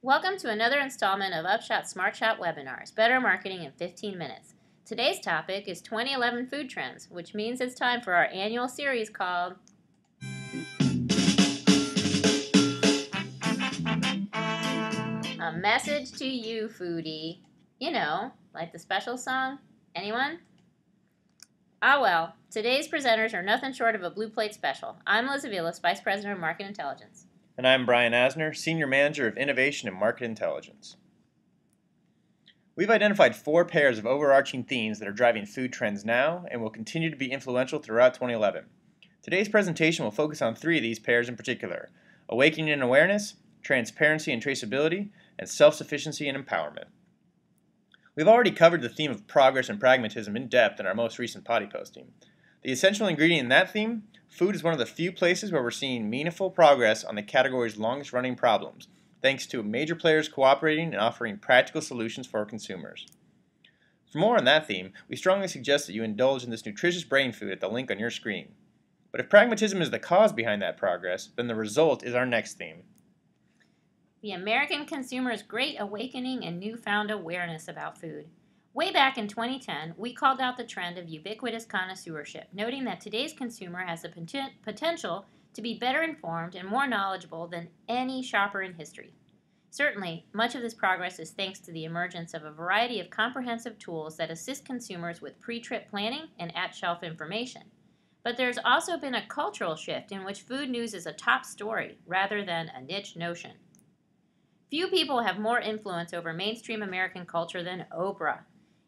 Welcome to another installment of Upshot Smartshot webinars, Better Marketing in 15 Minutes. Today's topic is 2011 food trends, which means it's time for our annual series called A Message to You, Foodie. You know, like the special song? Anyone? Ah well, today's presenters are nothing short of a blue plate special. I'm Liz Aviles, Vice President of Market Intelligence. And I'm Brian Asner, Senior Manager of Innovation and Market Intelligence. We've identified 4 pairs of overarching themes that are driving food trends now and will continue to be influential throughout 2011. Today's presentation will focus on 3 of these pairs in particular: awakening and awareness, transparency and traceability, and self-sufficiency and empowerment. We've already covered the theme of progress and pragmatism in depth in our most recent potty posting. The essential ingredient in that theme: food is one of the few places where we're seeing meaningful progress on the category's longest-running problems, thanks to major players cooperating and offering practical solutions for our consumers. For more on that theme, we strongly suggest that you indulge in this nutritious brain food at the link on your screen. But if pragmatism is the cause behind that progress, then the result is our next theme. The American consumer's great awakening and newfound awareness about food. Way back in 2010, we called out the trend of ubiquitous connoisseurship, noting that today's consumer has the potential to be better informed and more knowledgeable than any shopper in history. Certainly, much of this progress is thanks to the emergence of a variety of comprehensive tools that assist consumers with pre-trip planning and at-shelf information. But there's also been a cultural shift in which food news is a top story rather than a niche notion. Few people have more influence over mainstream American culture than Oprah,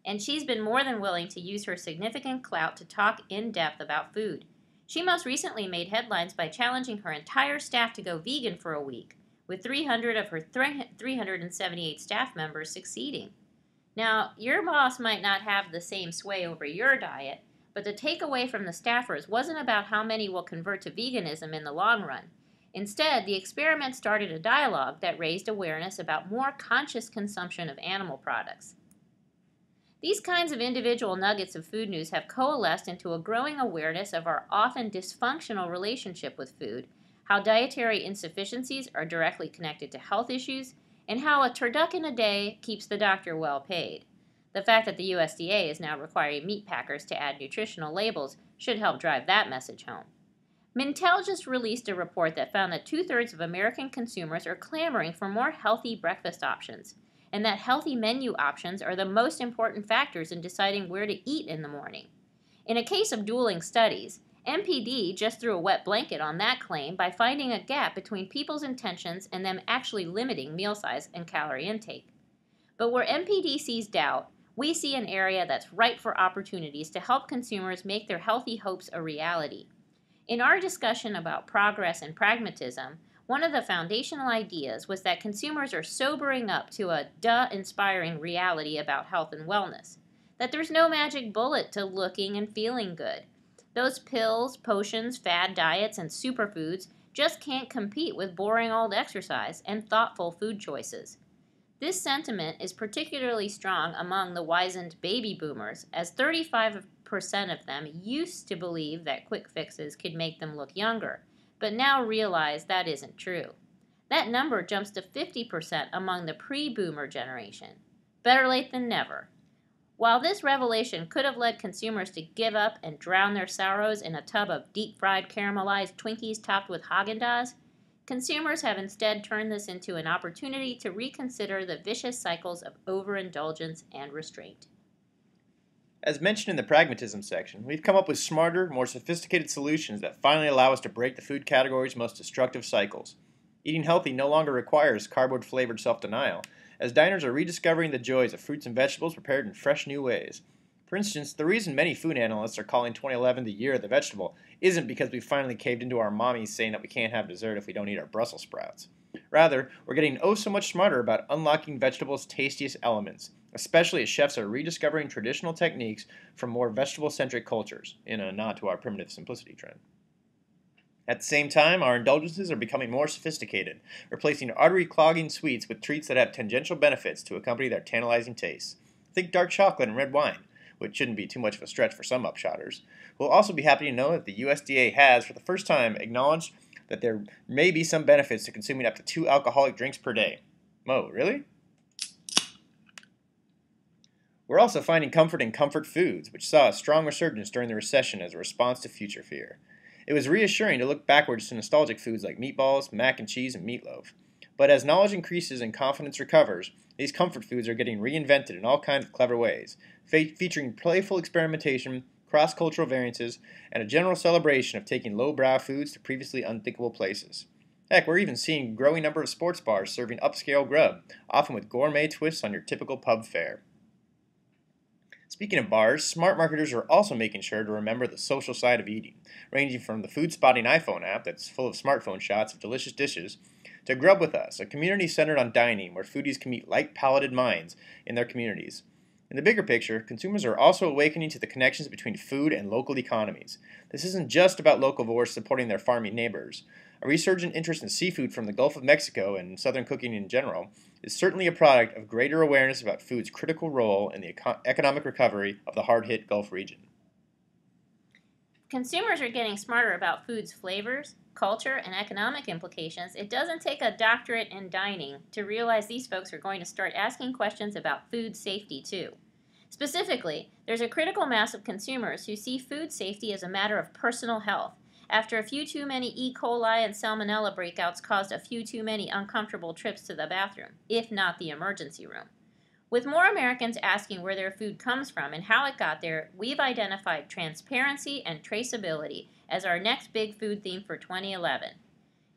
and she's been more than willing to use her significant clout to talk in depth about food. She most recently made headlines by challenging her entire staff to go vegan for a week, with 300 of her 378 staff members succeeding. Now, your boss might not have the same sway over your diet, but the takeaway from the staffers wasn't about how many will convert to veganism in the long run. Instead, the experiment started a dialogue that raised awareness about more conscious consumption of animal products. These kinds of individual nuggets of food news have coalesced into a growing awareness of our often dysfunctional relationship with food, how dietary insufficiencies are directly connected to health issues, and how a turducken a day keeps the doctor well paid. The fact that the USDA is now requiring meat packers to add nutritional labels should help drive that message home. Mintel just released a report that found that 2/3 of American consumers are clamoring for more healthy breakfast options, and that healthy menu options are the most important factors in deciding where to eat in the morning. In a case of dueling studies, MPD just threw a wet blanket on that claim by finding a gap between people's intentions and them actually limiting meal size and calorie intake. But where MPD sees doubt, we see an area that's ripe for opportunities to help consumers make their healthy hopes a reality. In our discussion about progress and pragmatism, one of the foundational ideas was that consumers are sobering up to a inspiring reality about health and wellness, that there's no magic bullet to looking and feeling good. Those pills, potions, fad diets, and superfoods just can't compete with boring old exercise and thoughtful food choices. This sentiment is particularly strong among the wizened baby boomers, as 35% of them used to believe that quick fixes could make them look younger, but now realize that isn't true. That number jumps to 50% among the pre-boomer generation. Better late than never. While this revelation could have led consumers to give up and drown their sorrows in a tub of deep-fried caramelized Twinkies topped with Haagen-Dazs, consumers have instead turned this into an opportunity to reconsider the vicious cycles of overindulgence and restraint. As mentioned in the pragmatism section, we've come up with smarter, more sophisticated solutions that finally allow us to break the food category's most destructive cycles. Eating healthy no longer requires cardboard-flavored self-denial, as diners are rediscovering the joys of fruits and vegetables prepared in fresh new ways. For instance, the reason many food analysts are calling 2011 the year of the vegetable isn't because we finally caved into our mommies saying that we can't have dessert if we don't eat our Brussels sprouts. Rather, we're getting oh so much smarter about unlocking vegetables' tastiest elements, especially as chefs are rediscovering traditional techniques from more vegetable-centric cultures, in a nod to our primitive simplicity trend. At the same time, our indulgences are becoming more sophisticated, replacing artery-clogging sweets with treats that have tangential benefits to accompany their tantalizing tastes. Think dark chocolate and red wine, which shouldn't be too much of a stretch for some upshotters. We'll also be happy to know that the USDA has, for the first time, acknowledged that there may be some benefits to consuming up to 2 alcoholic drinks per day. Mo, really? We're also finding comfort in comfort foods, which saw a strong resurgence during the recession as a response to future fear. It was reassuring to look backwards to nostalgic foods like meatballs, mac and cheese, and meatloaf. But as knowledge increases and confidence recovers, these comfort foods are getting reinvented in all kinds of clever ways, featuring playful experimentation, cross-cultural variances, and a general celebration of taking low-brow foods to previously unthinkable places. Heck, we're even seeing a growing number of sports bars serving upscale grub, often with gourmet twists on your typical pub fare. Speaking of bars, smart marketers are also making sure to remember the social side of eating, ranging from the food spotting iPhone app that's full of smartphone shots of delicious dishes, to Grub With Us, a community centered on dining where foodies can meet light-palated minds in their communities. In the bigger picture, consumers are also awakening to the connections between food and local economies. This isn't just about locavores supporting their farming neighbors. A resurgent interest in seafood from the Gulf of Mexico and southern cooking in general is certainly a product of greater awareness about food's critical role in the economic recovery of the hard-hit Gulf region. Consumers are getting smarter about food's flavors, culture, and economic implications. It doesn't take a doctorate in dining to realize these folks are going to start asking questions about food safety too. Specifically, there's a critical mass of consumers who see food safety as a matter of personal health, after a few too many E. coli and salmonella breakouts caused a few too many uncomfortable trips to the bathroom, if not the emergency room. With more Americans asking where their food comes from and how it got there, we've identified transparency and traceability as our next big food theme for 2011.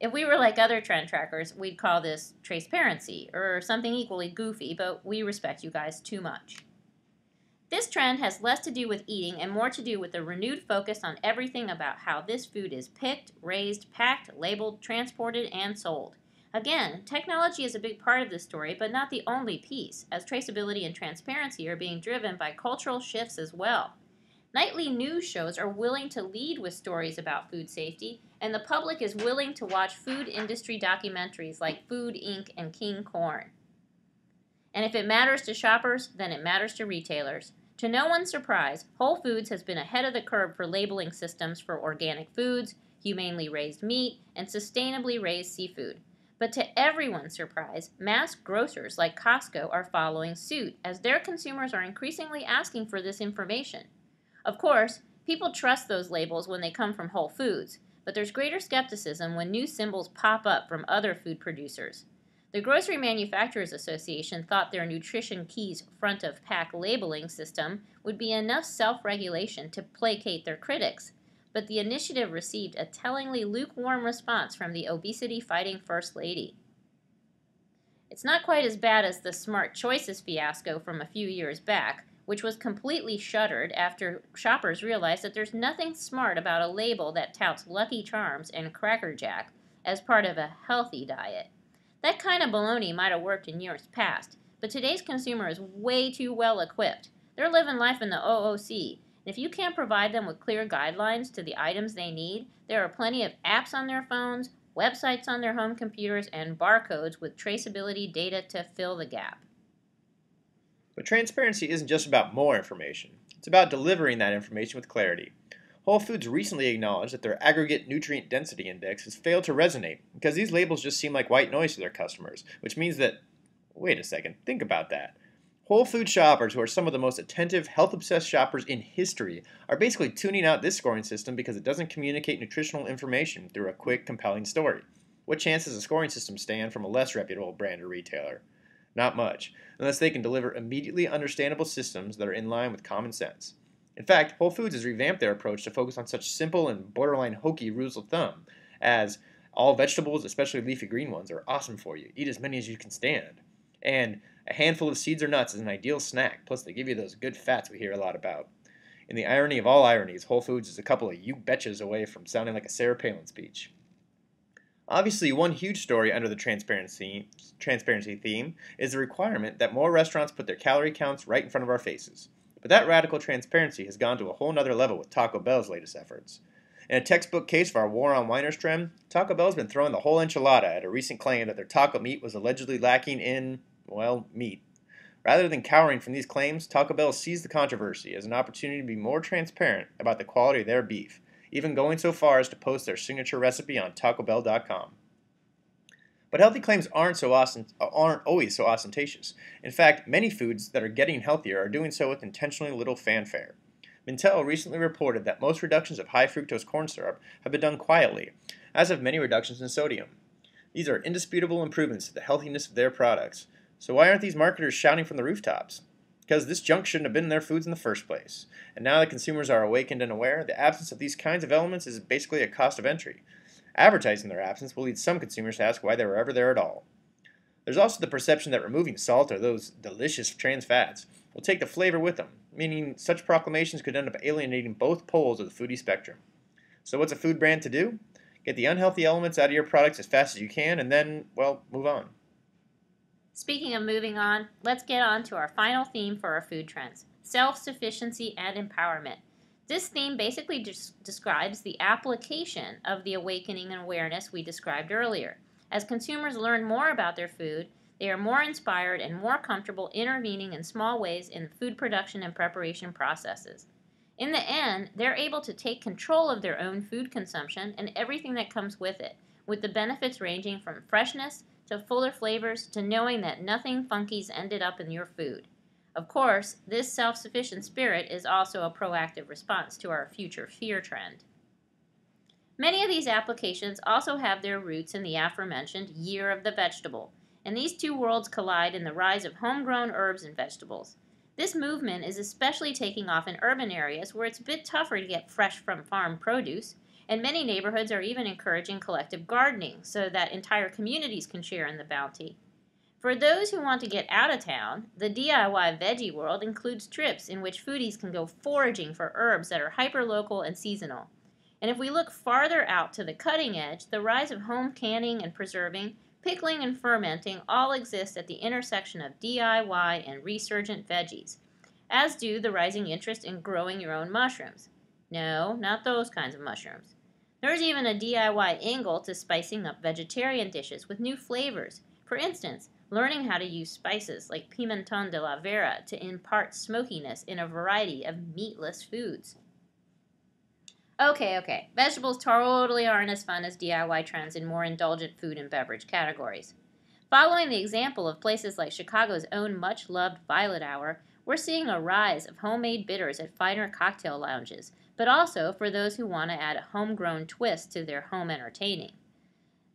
If we were like other trend trackers, we'd call this Traceparency or something equally goofy, but we respect you guys too much. This trend has less to do with eating and more to do with the renewed focus on everything about how this food is picked, raised, packed, labeled, transported, and sold. Again, technology is a big part of this story, but not the only piece, as traceability and transparency are being driven by cultural shifts as well. Nightly news shows are willing to lead with stories about food safety, and the public is willing to watch food industry documentaries like Food Inc. and King Corn. And if it matters to shoppers, then it matters to retailers. To no one's surprise, Whole Foods has been ahead of the curve for labeling systems for organic foods, humanely raised meat, and sustainably raised seafood. But to everyone's surprise, mass grocers like Costco are following suit as their consumers are increasingly asking for this information. Of course, people trust those labels when they come from Whole Foods, but there's greater skepticism when new symbols pop up from other food producers. The Grocery Manufacturers Association thought their Nutrition Keys front-of-pack labeling system would be enough self-regulation to placate their critics, but the initiative received a tellingly lukewarm response from the obesity-fighting First Lady. It's not quite as bad as the Smart Choices fiasco from a few years back, which was completely shuttered after shoppers realized that there's nothing smart about a label that touts Lucky Charms and Cracker Jack as part of a healthy diet. That kind of baloney might have worked in years past, but today's consumer is way too well equipped. They're living life in the OOC, and if you can't provide them with clear guidelines to the items they need, there are plenty of apps on their phones, websites on their home computers, and barcodes with traceability data to fill the gap. But transparency isn't just about more information. It's about delivering that information with clarity. Whole Foods recently acknowledged that their aggregate nutrient density index has failed to resonate because these labels just seem like white noise to their customers, which means that, wait a second, think about that. Whole Food shoppers, who are some of the most attentive, health-obsessed shoppers in history, are basically tuning out this scoring system because it doesn't communicate nutritional information through a quick, compelling story. What chance does a scoring system stand from a less reputable brand or retailer? Not much, unless they can deliver immediately understandable systems that are in line with common sense. In fact, Whole Foods has revamped their approach to focus on such simple and borderline hokey rules of thumb as all vegetables, especially leafy green ones, are awesome for you. Eat as many as you can stand. And a handful of seeds or nuts is an ideal snack, plus they give you those good fats we hear a lot about. In the irony of all ironies, Whole Foods is a couple of you betchas away from sounding like a Sarah Palin speech. Obviously, one huge story under the transparency theme is the requirement that more restaurants put their calorie counts right in front of our faces. But that radical transparency has gone to a whole nother level with Taco Bell's latest efforts. In a textbook case of our war on whiners trend, Taco Bell's been throwing the whole enchilada at a recent claim that their taco meat was allegedly lacking in, well, meat. Rather than cowering from these claims, Taco Bell seized the controversy as an opportunity to be more transparent about the quality of their beef, even going so far as to post their signature recipe on TacoBell.com. But healthy claims aren't always so ostentatious. In fact, many foods that are getting healthier are doing so with intentionally little fanfare. Mintel recently reported that most reductions of high fructose corn syrup have been done quietly, as have many reductions in sodium. These are indisputable improvements to the healthiness of their products. So why aren't these marketers shouting from the rooftops? Because this junk shouldn't have been in their foods in the first place. And now that consumers are awakened and aware, the absence of these kinds of elements is basically a cost of entry. Advertising their absence will lead some consumers to ask why they were ever there at all. There's also the perception that removing salt or those delicious trans fats will take the flavor with them, meaning such proclamations could end up alienating both poles of the foodie spectrum. So what's a food brand to do? Get the unhealthy elements out of your products as fast as you can and then, well, move on. Speaking of moving on, let's get on to our final theme for our food trends, self-sufficiency and empowerment. This theme basically describes the application of the awakening and awareness we described earlier. As consumers learn more about their food, they are more inspired and more comfortable intervening in small ways in food production and preparation processes. In the end, they're able to take control of their own food consumption and everything that comes with it, with the benefits ranging from freshness to fuller flavors to knowing that nothing funky's ended up in your food. Of course, this self-sufficient spirit is also a proactive response to our future fear trend. Many of these applications also have their roots in the aforementioned Year of the Vegetable, and these two worlds collide in the rise of homegrown herbs and vegetables. This movement is especially taking off in urban areas where it's a bit tougher to get fresh from farm produce, and many neighborhoods are even encouraging collective gardening so that entire communities can share in the bounty. For those who want to get out of town, the DIY veggie world includes trips in which foodies can go foraging for herbs that are hyper-local and seasonal. And if we look farther out to the cutting edge, the rise of home canning and preserving, pickling and fermenting all exist at the intersection of DIY and resurgent veggies, as do the rising interest in growing your own mushrooms. No, not those kinds of mushrooms. There's even a DIY angle to spicing up vegetarian dishes with new flavors. For instance, learning how to use spices like pimentón de la vera to impart smokiness in a variety of meatless foods. Okay, vegetables totally aren't as fun as DIY trends in more indulgent food and beverage categories. Following the example of places like Chicago's own much-loved Violet Hour, we're seeing a rise of homemade bitters at finer cocktail lounges, but also for those who want to add a homegrown twist to their home entertaining.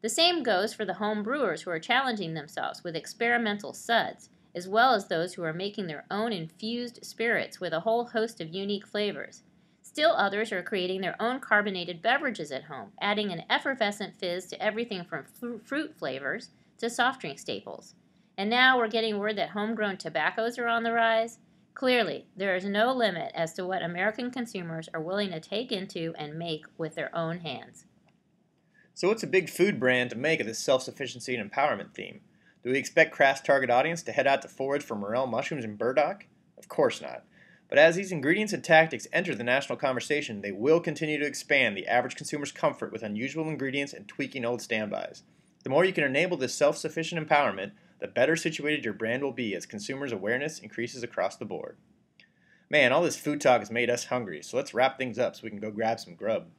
The same goes for the home brewers who are challenging themselves with experimental suds, as well as those who are making their own infused spirits with a whole host of unique flavors. Still others are creating their own carbonated beverages at home, adding an effervescent fizz to everything from fruit flavors to soft drink staples. And now we're getting word that homegrown tobaccos are on the rise. Clearly, there is no limit as to what American consumers are willing to take into and make with their own hands. So what's a big food brand to make of this self-sufficiency and empowerment theme? Do we expect Kraft's target audience to head out to forage for morel mushrooms and burdock? Of course not. But as these ingredients and tactics enter the national conversation, they will continue to expand the average consumer's comfort with unusual ingredients and tweaking old standbys. The more you can enable this self-sufficient empowerment, the better situated your brand will be as consumers' awareness increases across the board. Man, all this food talk has made us hungry, so let's wrap things up so we can go grab some grub.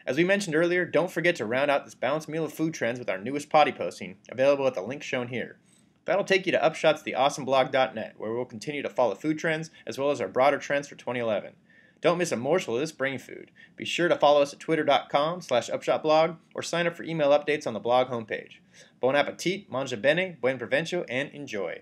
As we mentioned earlier, don't forget to round out this balanced meal of food trends with our newest potty posting, available at the link shown here. That'll take you to upshotstheawesomeblog.net, where we'll continue to follow food trends as well as our broader trends for 2011. Don't miss a morsel of this brain food. Be sure to follow us at twitter.com/upshotblog or sign up for email updates on the blog homepage. Bon appetit, mange bene, buen provecho, and enjoy.